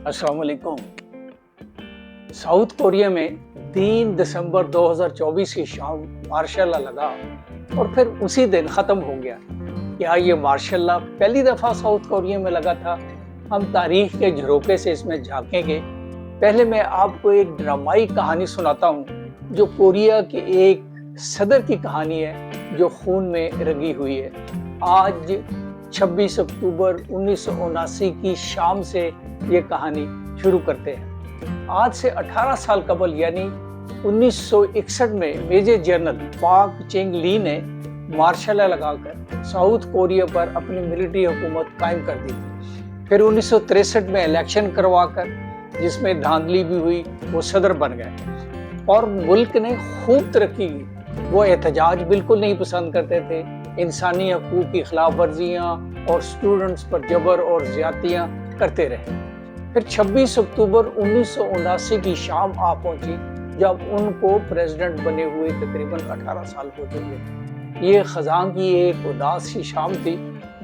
अस्सलाम वालेकुम। South Korea में 3 दिसंबर 2024 की शाम मार्शल लॉ लगा और फिर उसी दिन खत्म हो गया। क्या ये मार्शल लॉ पहली दफा साउथ कोरिया में लगा था? हम तारीख के झरोके से इसमें झांकेंगे। पहले मैं आपको एक ड्रामाई कहानी सुनाता हूँ जो कोरिया के एक सदर की कहानी है जो खून में रंगी हुई है। आज 26 अक्टूबर 1979 की शाम से ये कहानी शुरू करते हैं। आज से 18 साल कबल यानी 1961 में मेजर जनरल पाक चेंग ली ने मार्शल लॉ लगाकर साउथ कोरिया पर अपनी मिलिट्री हुकूमत कायम कर दी। फिर 1963 में इलेक्शन करवाकर जिसमें धांधली भी हुई वो सदर बन गए और मुल्क ने खूब तरक्की की। वो एहतजाज बिल्कुल नहीं पसंद करते थे, इंसानी हकूक़ की खिलाफ वर्जियाँ और स्टूडेंट्स पर जबर और ज्यादतियाँ करते रहे। फिर 26 अक्टूबर 1979 की शाम आ पहुंची जब उनको प्रेसिडेंट बने हुए तकरीबन 18 साल हो चुके। ये खजां की एक उदास सी शाम थी।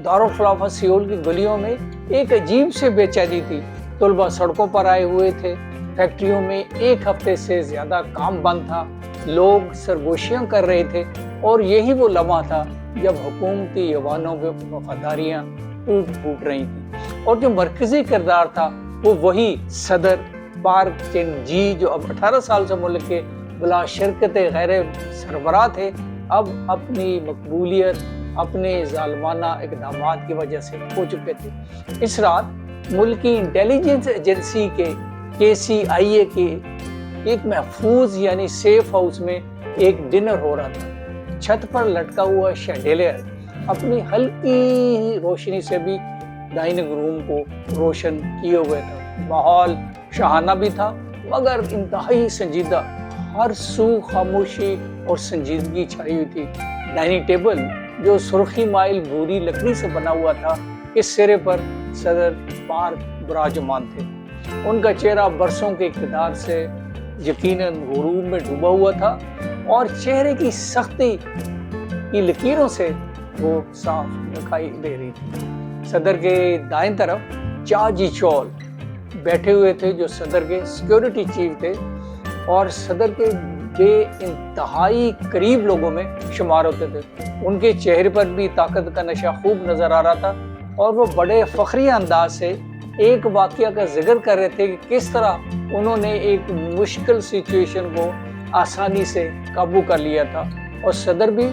दारुल खिलाफा सियोल की गलियों में एक अजीब से बेचैनी थी। तलबा सड़कों पर आए हुए थे, फैक्ट्रियों में एक हफ्ते से ज्यादा काम बंद था, लोग सरगोशियां कर रहे थे और यही वो लम्हा था जब हुकूमती जवानों की वफादारियां टूट फूट रही थी और जो मरकजी किरदार था वो वही सदर पाक चेंग जी जो अब 18 साल से मुल्क के बिला शरकत गैर सरबराह थे, अब अपनी मकबूलियत अपने जालमाना इक़दामात की वजह से खो चुके थे। इस रात मुल्क की इंटेलिजेंस एजेंसी के KCIA के एक महफूज यानी सेफ हाउस में एक डिनर हो रहा था। छत पर लटका हुआ शैंडेलियर अपनी हल्की रोशनी से भी डाइनिंग रूम को रोशन किए हुए था। माहौल शाहाना भी था मगर इंतहाई संजीदा। हर सू खामोशी और संजीदगी छाई हुई थी। डाइनिंग टेबल जो सुर्खी माइल भूरी लकड़ी से बना हुआ था, इस सिरे पर सदर पार्क विराजमान थे। उनका चेहरा बरसों के इक़्तिदार से यकीनन गुरूर में डूबा हुआ था और चेहरे की सख्ती की लकीरों से वो साफ दिखाई दे रही थी। सदर के दाएं तरफ चा जी चोल बैठे हुए थे जो सदर के सिक्योरिटी चीफ थे और सदर के बेइंतहाई करीब लोगों में शुमार होते थे। उनके चेहरे पर भी ताकत का नशा खूब नजर आ रहा था और वो बड़े फखरिया अंदाज से एक वाकया का जिक्र कर रहे थे कि किस तरह उन्होंने एक मुश्किल सिचुएशन को आसानी से काबू कर लिया था और सदर भी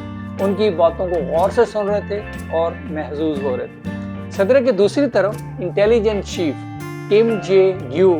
उनकी बातों को गौर से सुन रहे थे और महजूज हो रहे थे। सदर के दूसरी तरफ इंटेलिजेंस चीफ किम जे ग्यू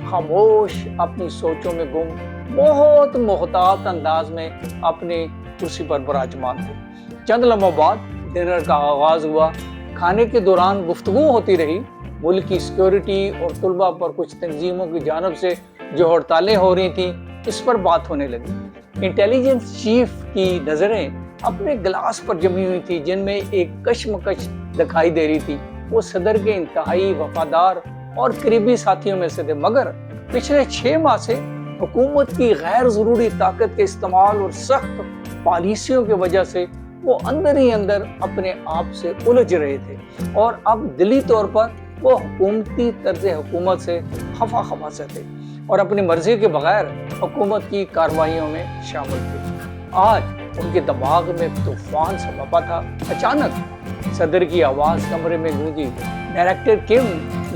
खामोश अपनी सोचों में गुम बहुत मोहतात अंदाज में अपने कुर्सी पर विराजमान थे। चंद लम्हों बाद डिनर का आगाज हुआ। खाने के दौरान गुफ्तगू होती रही। मुल्क की सिक्योरिटी और तलबा पर कुछ तंजीमों की जानब से जो हड़तालें हो रही थी इस पर बात होने लगी। इंटेलिजेंस चीफ की नजरें अपने गिलास पर जमी हुई थी जिनमें एक कश्मकश दिखाई दे रही थी। वो सदर के इंतहाई वफादार और करीबी साथियों में से थे मगर पिछले 6 माह से हुकूमत की गैर जरूरी ताकत के इस्तेमाल और सख्त पॉलिसियों की वजह से वो अंदर ही अंदर अपने आप से उलझ रहे थे और अब दिली तौर पर वो हुकूमती तर्ज हुकूमत से खफा से थे और अपनी मर्जी के बगैर हुकूमत की कार्रवाइयों में शामिल थे। आज उनके दिमाग में तूफान सा बपा था। अचानक सदर की आवाज कमरे में गूंजी, डायरेक्टर किम,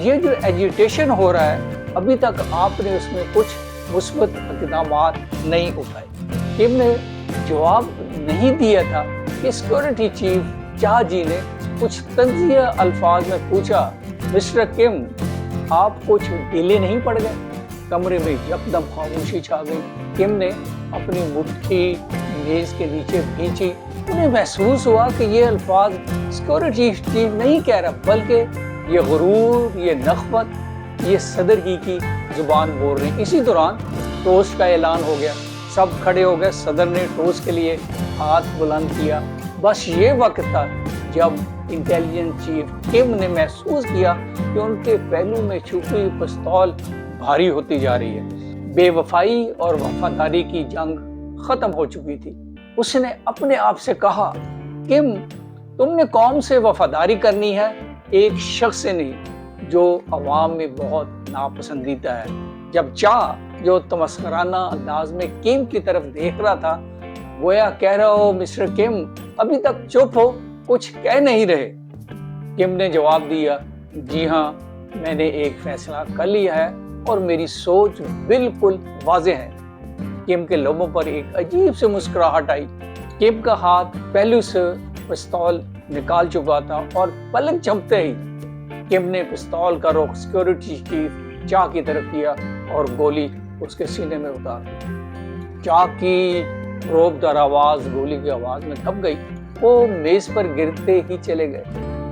ये जो एजिटेशन हो रहा है अभी तक आपने उसमें कुछ मुस्बत इक़दामात नहीं उठाए। किम ने जवाब नहीं दिया था कि सिक्योरिटी चीफ चा जी ने कुछ तंजिया अल्फाज में पूछा, मिस्टर किम, आप कुछ ढीले नहीं पड़ गए? कमरे में यकदम खामोशी छा गई। किम ने अपनी मुट्ठी मेज के नीचे खींची। उन्हें महसूस हुआ कि ये अल्फाज सिक्योरिटी चीफ नहीं कह रहा बल्कि ये गुरूर, ये नखवत, ये सदर की जुबान बोल रहे हैं। इसी दौरान टोस्ट का ऐलान हो गया। सब खड़े हो गए। सदर ने टोस्ट के लिए हाथ बुलंद किया। बस ये वक्त था जब इंटेलिजेंस चीफ किम ने महसूस किया कि उनके पहलू में छुपी हुई पिस्तौल भारी होती जा रही है। बेवफाई और वफादारी की जंग खत्म हो चुकी थी। उसने अपने आप से कहा, किम, तुमने कौम से वफादारी करनी है, एक शख्स से नहीं। جو عوام میں بہت ناپسندیدہ ہے۔ جب چاہ جو تمسخرانہ انداز میں کیم کی طرف دیکھ رہا تھا، گویا کہہ رہا ہو مسٹر کیم ابھی تک چپ ہو، کچچھ کہہ نہیں رہے۔ کیم نے جواب دیا، جی ہاں، میں نے ایک فیصلہ کر لیا ہے اور میری سوچ بالکل واضح ہے۔ کیم کے لبوں پر ایک عجیب سے مسکراہٹ آئی۔ کیم کا ہاتھ پہلو سے پستول نکال چکا تھا اور پلک جھپکتے ہی کیم نے پستول کا رخ سیکورٹی چیف چاہ کی طرف کیا اور گولی اس کے سینے میں اتار دی۔ چاہ کی روب دار آواز گولی کی آواز میں دب گئی۔ وہ میز پر گرتے ہی چلے گئے۔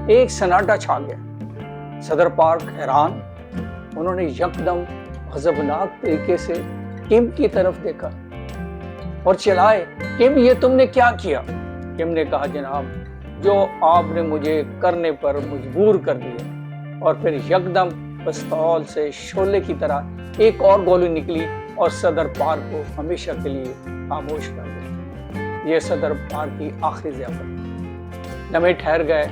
ایک سناٹا چھا گیا۔ صدر پارک حیران، انہوں نے یکدم غضبناک طریقے سے کیم کی طرف دیکھا اور چلائے، کیم یہ تم نے کیا کیا؟ کیم نے کہا، جناب، جو آپ نے مجھے کرنے پر مجبور کر دیا۔ اور پھر یکدم پستول سے شعلے کی طرح ایک اور گولی نکلی اور صدر پارک کو ہمیشہ کے لیے خاموش کر دیا۔ یہ صدر پارک کی آخری ضیافت۔ لمحے ٹھہر گئے۔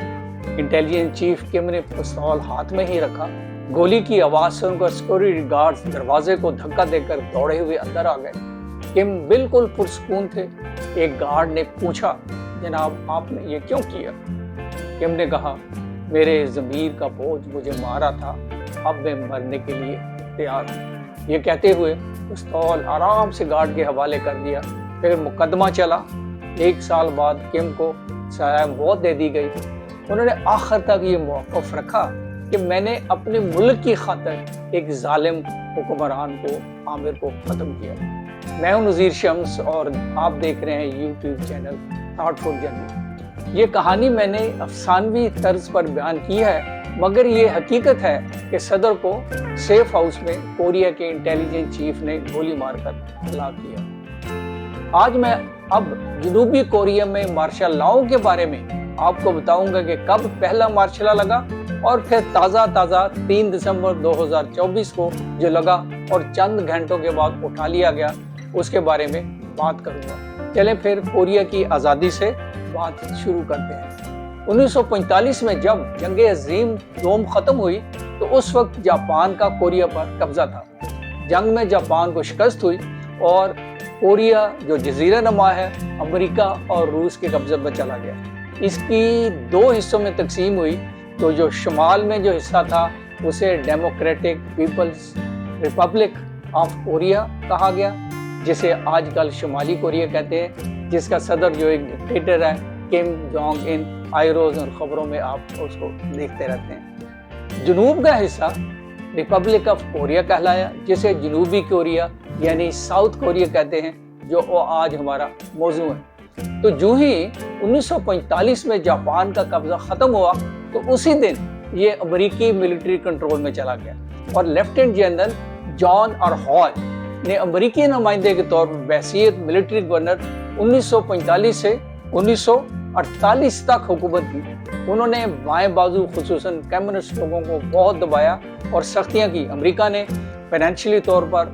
انٹیلیجنس چیف کیم نے پستول ہاتھ میں ہی رکھا۔ گولی کی آواز سن کر سیکورٹی گارڈز دروازے کو دھکا دے کر دوڑے ہوئے اندر آ گئے۔ کیم بالکل پرسکون تھے۔ ایک گارڈ نے پوچھا، جناب آپ نے یہ کیوں کیا؟ کیم نے کہا، میرے ضمیر کا بوجھ مجھے مارا تھا، اب میں مرنے کے لیے تیار ہوں۔ یہ کہتے ہوئے پستول آرام سے گارڈ کے حوالے کر دیا۔ پھر مقدمہ چلا۔ 1 سال بعد کیم کو سزائے موت دے دی گئی۔ انہوں نے آخر تک یہ موقف رکھا کہ میں نے اپنے ملک کی خاطر ایک ظالم حکمران کو، عامر کو ختم کیا۔ میں ہوں نذیر شمس اور آپ دیکھ رہے ہیں یوٹیوب چینل تھاٹ فل جرنی۔ یہ کہانی میں نے افسانوی طرز پر بیان کی ہے، مگر یہ حقیقت ہے کہ صدر کو سیف ہاؤس میں کوریا کے انٹیلیجنس چیف نے گولی مار کر ہلاک کیا۔ آج میں اب جنوبی کوریا میں مارشل لاؤ کے بارے میں آپ کو بتاؤں گا کہ کب پہلا مارشل لا لگا اور پھر تازہ 3 دسمبر 2024 کو جو لگا اور چند گھنٹوں کے بعد اٹھا لیا گیا، اس کے بارے میں بات کروں گا۔ چلیں پھر کوریا کی آزادی سے بات شروع کرتے ہیں۔ 1945 میں جب جنگ عظیم دوم ختم ہوئی تو اس وقت جاپان کا کوریا پر قبضہ تھا۔ جنگ میں جاپان کو شکست ہوئی اور کوریا جو جزیرہ نما ہے امریکہ اور روس کے قبضے میں چلا گیا۔ اس کی 2 حصوں میں تقسیم ہوئی، تو جو شمال میں جو حصہ تھا اسے democratic people's republic of Korea کہا گیا، جسے آج کل شمالی کوریا کہتے ہیں، جس کا صدر جو ایک ڈکٹیٹر ہے کم جونگ ان، آئی روز اور خبروں میں آپ اس کو دیکھتے رہتے ہیں۔ جنوب کا حصہ ریپبلک آف کوریا کہلایا، جسے جنوبی کوریا یعنی ساؤتھ کوریا کہتے ہیں، جو آج ہمارا موضوع ہے۔ تو جو ہی 1945 میں جاپان کا قبضہ ختم ہوا تو اسی دن یہ امریکی ملٹری کنٹرول میں چلا گیا اور lieutenant general John R Hall نے امریکی نمائندے کے طور پر بحیثیت ملٹری گورنر 1945 سے 1948 تک حکومت کی۔ انہوں نے بائیں بازو خصوصاً کمیونسٹ لوگوں کو بہت دبایا اور سختیاں کی۔ امریکہ نے فائنینشلی طور پر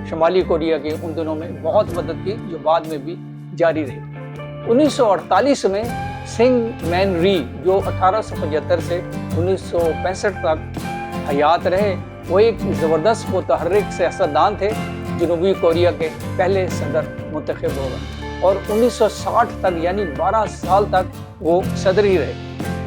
شمالی کوریا کے ان دنوں میں بہت مدد کی، جو بعد میں بھی جاری رہی۔ 1948 میں سنگ مین ری، جو 1875 سے 1965 تک حیات رہے، وہ ایک زبردست متحرک سیاستدان تھے، جنوبی کوریا کے پہلے صدر منتخب ہو گئے اور 1960 تک یعنی 12 سال تک وہ صدر ہی رہے۔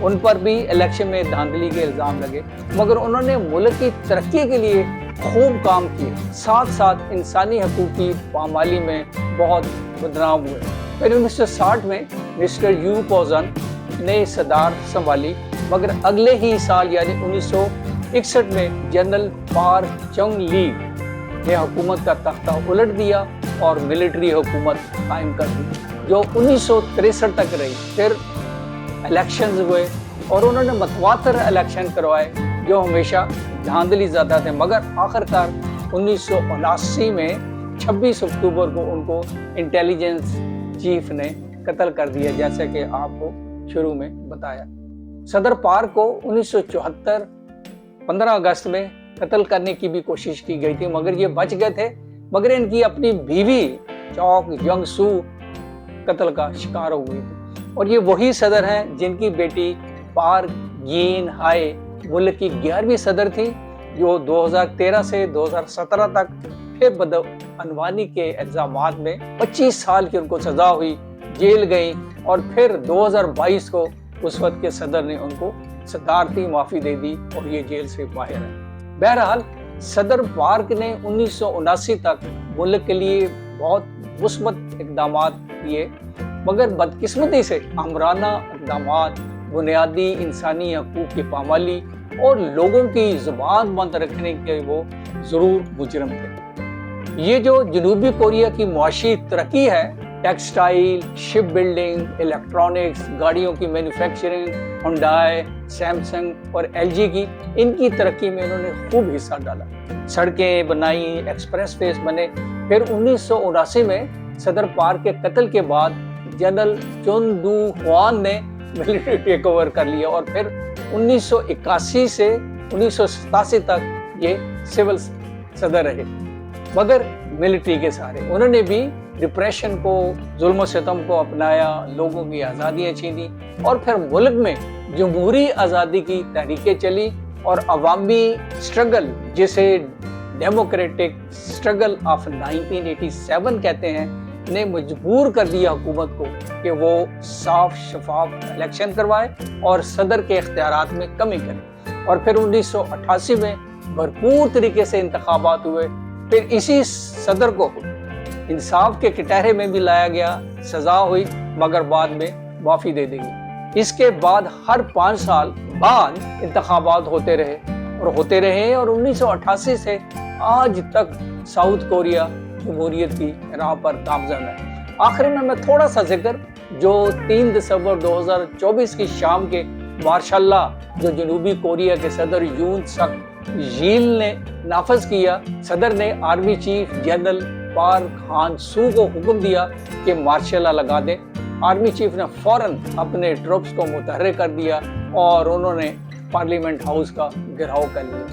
ان پر بھی الیکشن میں دھاندلی کے الزام لگے، مگر انہوں نے ملک کی ترقی کے لیے خوب کام کیے، ساتھ ساتھ انسانی حقوق کی پامالی میں بہت بدنام ہوئے۔ پھر 1960 میں مسٹر یو پوزن نے صدارت سنبھالی، مگر اگلے ہی سال یعنی 1961 میں جنرل پارک چنگ لی نے حکومت کا تختہ الٹ دیا اور ملٹری حکومت قائم کر دی، جو 1963 تک رہی۔ پھر الیکشنز ہوئے اور انہوں نے متواتر الیکشن کروائے، جو ہمیشہ دھاندلی زیادہ تھے، مگر آخرکار 1979 میں 26 اکتوبر کو ان کو انٹیلیجنس چیف نے قتل کر دیا، جیسے کہ آپ کو شروع میں بتایا۔ صدر پارک کو 1974 15 اگست میں قتل کرنے کی بھی کوشش کی گئی تھی، مگر یہ بچ گئے تھے، مگر ان کی اپنی بیوی چوک جنگ سو قتل کا شکار ہو گئی تھی۔ اور یہ وہی صدر ہیں جن کی بیٹی پارک گین ہائے मुल्क की 11वीं सदर थी, जो 2013 से 2017 तक फिर बदअनवानी के इल्जामात में 25 साल की उनको सजा हुई, जेल गई और फिर 2022 को उस वक्त के सदर ने उनको सदारती माफ़ी दे दी और ये जेल से बाहर है। बहरहाल सदर पार्क ने 1979 तक मुल्क के लिए बहुत मुस्बत इक़दाम किए, मगर बदकिस्मती से आमराना इक़दामात, बुनियादी इंसानी हकूक़ की पामाली और लोगों की ज़ुबान बंद रखने के वो ज़रूर मुजरम थे। ये जो जनूबी कोरिया की मुआशी तरक्की है, टेक्सटाइल, शिप बिल्डिंग, इलेक्ट्रॉनिक्स, गाड़ियों की मैन्युफैक्चरिंग, हुंडई, सैमसंग और एलजी की, इनकी तरक्की में इन्होंने खूब हिस्सा डाला। सड़कें बनाई, एक्सप्रेस वेज बने। फिर 1979 में सदर पार्क के कत्ल के बाद जनरल चुन दू हुआन ने मिलिट्री टेक ओवर कर लिया और फिर 1981 से 1987 तक ये सिविल सदर रहे, मगर मिलिट्री के सहारे। उन्होंने भी डिप्रेशन को, जुल्म सितम को अपनाया, लोगों की आज़ादियाँ छीनी और फिर मुल्क में जमहूरी आज़ादी की तहरीकें चली और अवामी स्ट्रगल, जिसे डेमोक्रेटिक स्ट्रगल ऑफ 1987 कहते हैं, ने मजबूर कर दिया हुकूमत को कि वो साफ शफाफ इलेक्शन करवाए और सदर के इख्तियारात में कमी करे। और फिर 1988 में भरपूर तरीके से इंतखाबात हुए। फिर इसी सदर को इंसाफ के कटहरे में भी लाया गया, सजा हुई, मगर बाद में माफ़ी दे दी गई। इसके बाद हर 5 साल बाद इंतखाबात होते रहे और 1988 से आज तक साउथ कोरिया जमहूरियत की राह पर गामज़न है। आखिर में मैं थोड़ा सा जिक्र, जो 3 दिसंबर 2024 की शाम के मार्शल जो जनूबी कोरिया के सदर यून सक यील ने नाफज किया, सदर ने आर्मी चीफ जनरल पार्क हान सू को हुक्म दिया कि मार्शल लगा दें। आर्मी चीफ ने फौरन अपने ट्रुप्स को मुतहर्रे कर दिया और उन्होंने पार्लियामेंट हाउस का घेराव कर लिया।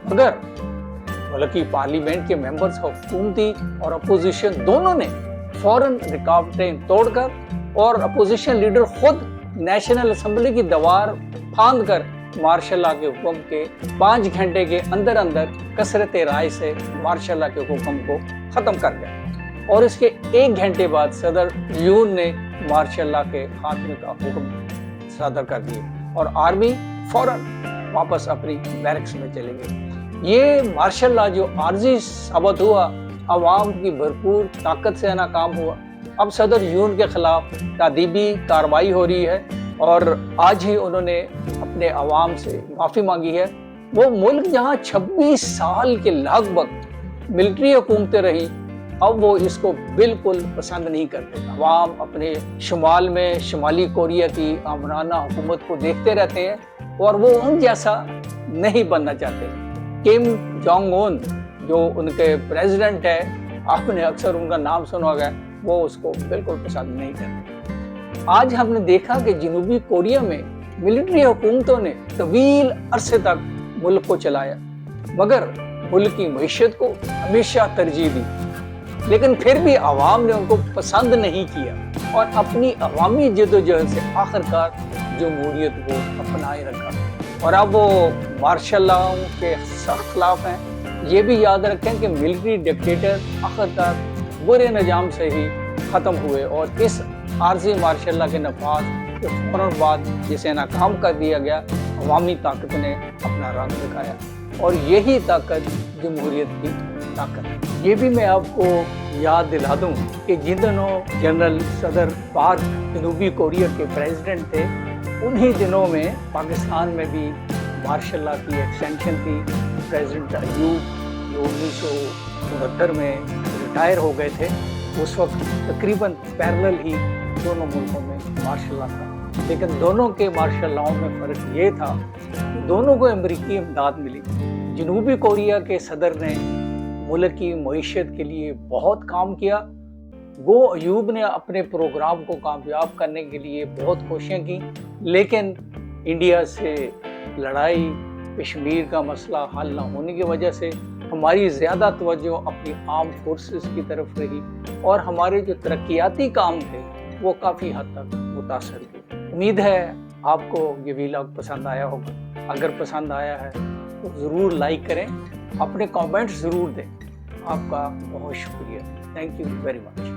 मगर बल्कि पार्लियामेंट के मेंबर्स, हुकूमती और अपोजिशन दोनों ने फौरन रुकावटें तोड़कर और अपोजिशन लीडर खुद नेशनल असेंबली की दीवार फांद कर मार्शल के हुक्म के 5 घंटे के अंदर अंदर कसरत राय से मार्शल के हुक्म को ख़त्म कर दिया। और इसके 1 घंटे बाद सदर यून ने मार्शल के खात्मे का हुक्म सादर कर दिया और आर्मी फौरन वापस अपनी बैरक्स में चले गई। ये मार्शल जो आर्जी साबित हुआ, अवाम की भरपूर ताकत से नाकाम हुआ। अब सदर यून के खिलाफ तादीबी कार्रवाई हो रही है और आज ही उन्होंने अपने अवाम से माफ़ी मांगी है। वो मुल्क जहाँ 26 साल के लगभग मिलिट्री हुकूमतें रही, अब वो इसको बिल्कुल पसंद नहीं करते। अवाम अपने शुमाल में शुमाली कोरिया की आमराना हुकूमत को देखते रहते हैं और वो उन जैसा नहीं बनना चाहते। किम जोंग उन जो उनके प्रेसिडेंट है, आपने अक्सर उनका नाम सुना होगा, वो उसको बिल्कुल पसंद नहीं करते। आज हमने देखा कि जनूबी कोरिया में मिलिट्री हुकूमतों ने तवील अरसे तक मुल्क को चलाया, मगर मुल्क की मईशत को हमेशा तरजीह दी, लेकिन फिर भी अवाम ने उनको पसंद नहीं किया और अपनी अवामी जदोजहद से आखिरकार जमहूरियत को अपनाए रखा और अब वो मार्शल के खिलाफ हैं। ये भी याद रखें कि मिलिट्री डिक्टेटर आखिरकार बुरे निजाम से ही ख़त्म हुए और इस आर्जी मार्शल के नफाज के फौरन बाद जिसे नाकाम कर दिया गया, अवामी ताकत ने अपना रंग दिखाया और यही ताकत जमहूरियत की ताकत है। ये भी मैं आपको याद दिला दूं कि जिन दिनों जनरल सदर पार्क जनूबी कोरिया के प्रेसिडेंट थे, उन्हीं दिनों में पाकिस्तान में भी मार्शल की एक्सटेंशन थी। प्रेसिडेंट अयूब जो 1969 में रिटायर हो गए थे, उस वक्त तकरीबन पैरेलल ही दोनों मुल्कों में मार्शल था, लेकिन दोनों के मार्शल में फ़र्क ये था कि दोनों को अमेरिकी इमदाद मिली। जनूबी कोरिया के सदर ने मुल्क की मईशत के लिए बहुत काम किया। वो अयूब ने अपने प्रोग्राम को कामयाब करने के लिए बहुत कोशिशें की, लेकिन इंडिया से लड़ाई, कश्मीर का मसला हल न होने की वजह से हमारी ज़्यादा तवज्जो अपनी आर्म फोर्सेस की तरफ रही और हमारे जो तरक्याती काम थे वो काफ़ी हद तक मुतासर हुए। उम्मीद है آپ کو یہ ویلاگ پسند آیا ہوگا. اگر پسند آیا ہے تو ضرور لائک کریں, اپنے کامنٹس ضرور دیں. آپ کا بہت شکریہ. Thank you very much.